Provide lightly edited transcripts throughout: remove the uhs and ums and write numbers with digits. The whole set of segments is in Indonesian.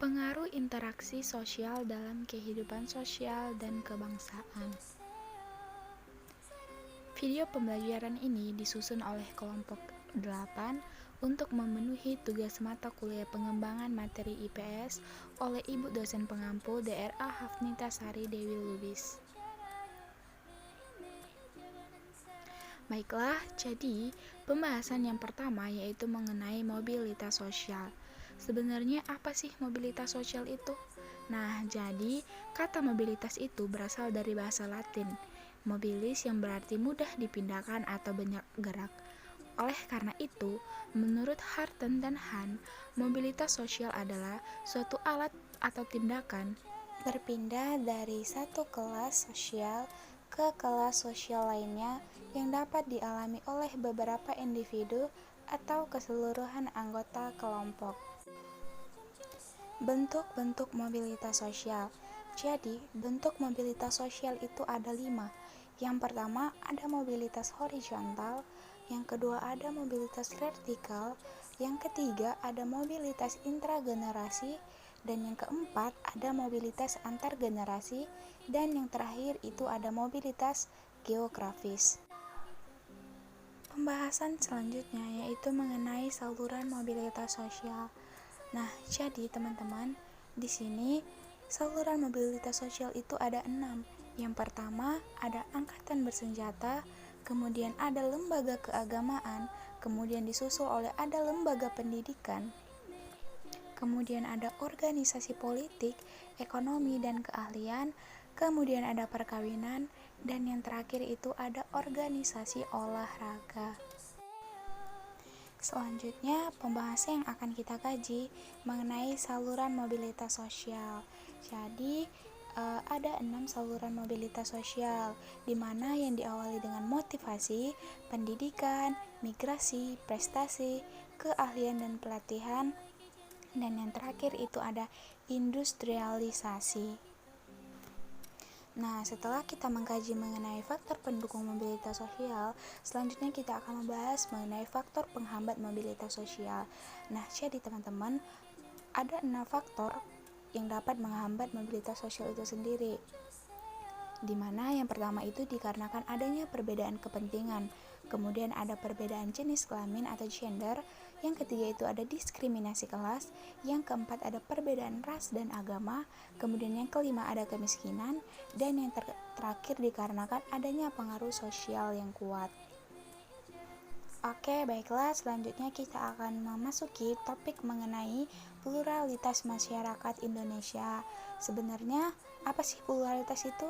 Pengaruh interaksi sosial dalam kehidupan sosial dan kebangsaan. Video pembelajaran ini disusun oleh kelompok 8 untuk memenuhi tugas mata kuliah pengembangan materi IPS oleh Ibu dosen pengampu Dra. Hafnita Sari Dewi Lubis. Baiklah, jadi pembahasan yang pertama yaitu mengenai mobilitas sosial. Sebenarnya apa sih mobilitas sosial itu? Nah, jadi kata mobilitas itu berasal dari bahasa Latin, mobilis yang berarti mudah dipindahkan atau banyak gerak. Oleh karena itu, menurut Harten dan Han, mobilitas sosial adalah suatu alat atau tindakan berpindah dari satu kelas sosial ke kelas sosial lainnya yang dapat dialami oleh beberapa individu atau keseluruhan anggota kelompok. Bentuk-bentuk mobilitas sosial. Jadi, bentuk mobilitas sosial itu ada 5. Yang pertama ada mobilitas horizontal, yang kedua ada mobilitas vertikal, yang ketiga ada mobilitas intragenerasi, dan yang keempat ada mobilitas antar generasi, dan yang terakhir itu ada mobilitas geografis. Pembahasan selanjutnya yaitu mengenai saluran mobilitas sosial. Nah, jadi teman-teman, di sini saluran mobilitas sosial itu ada 6. Yang pertama ada angkatan bersenjata, kemudian ada lembaga keagamaan, kemudian disusul oleh ada lembaga pendidikan, kemudian ada organisasi politik, ekonomi dan keahlian, kemudian ada perkawinan, dan yang terakhir itu ada organisasi olahraga. Selanjutnya, pembahasan yang akan kita kaji mengenai saluran mobilitas sosial. Jadi, ada 6 saluran mobilitas sosial, di mana yang diawali dengan motivasi, pendidikan, migrasi, prestasi, keahlian dan pelatihan, dan yang terakhir itu ada industrialisasi. Nah, setelah kita mengkaji mengenai faktor pendukung mobilitas sosial, selanjutnya kita akan membahas mengenai faktor penghambat mobilitas sosial. Nah, jadi teman-teman, ada 6 faktor yang dapat menghambat mobilitas sosial itu sendiri. Di mana yang pertama itu dikarenakan adanya perbedaan kepentingan, kemudian ada perbedaan jenis kelamin atau gender, yang ketiga itu ada diskriminasi kelas, yang keempat ada perbedaan ras dan agama, kemudian yang kelima ada kemiskinan, dan yang terakhir dikarenakan adanya pengaruh sosial yang kuat. Oke, baiklah, selanjutnya kita akan memasuki topik mengenai pluralitas masyarakat Indonesia. Sebenarnya apa sih pluralitas itu?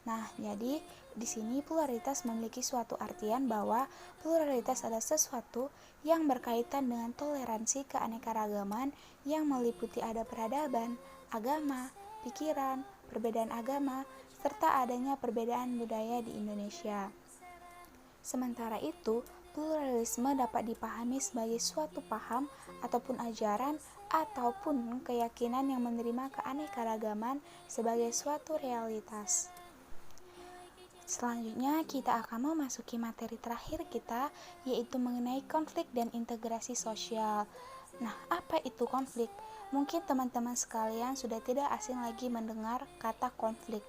Nah, jadi di sini pluralitas memiliki suatu artian bahwa pluralitas adalah sesuatu yang berkaitan dengan toleransi keanekaragaman yang meliputi ada peradaban, agama, pikiran, perbedaan agama, serta adanya perbedaan budaya di Indonesia. Sementara itu, pluralisme dapat dipahami sebagai suatu paham ataupun ajaran ataupun keyakinan yang menerima keanekaragaman sebagai suatu realitas. Selanjutnya kita akan memasuki materi terakhir kita, yaitu mengenai konflik dan integrasi sosial. Nah, apa itu konflik? Mungkin teman-teman sekalian sudah tidak asing lagi mendengar kata konflik.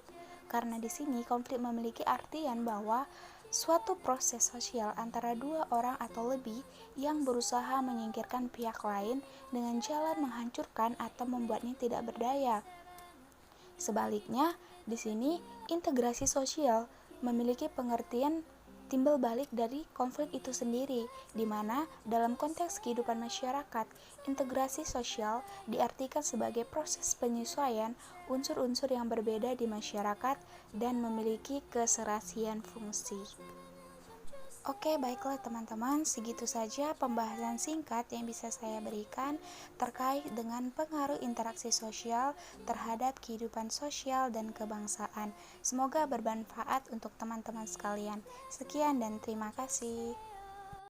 Karena di sini konflik memiliki artian bahwa suatu proses sosial antara dua orang atau lebih yang berusaha menyingkirkan pihak lain dengan jalan menghancurkan atau membuatnya tidak berdaya. Sebaliknya, di sini integrasi sosial memiliki pengertian timbal balik dari konflik itu sendiri, di mana dalam konteks kehidupan masyarakat, integrasi sosial diartikan sebagai proses penyesuaian unsur-unsur yang berbeda di masyarakat dan memiliki keserasian fungsi. Oke, baiklah teman-teman, segitu saja pembahasan singkat yang bisa saya berikan terkait dengan pengaruh interaksi sosial terhadap kehidupan sosial dan kebangsaan. Semoga bermanfaat untuk teman-teman sekalian. Sekian dan terima kasih.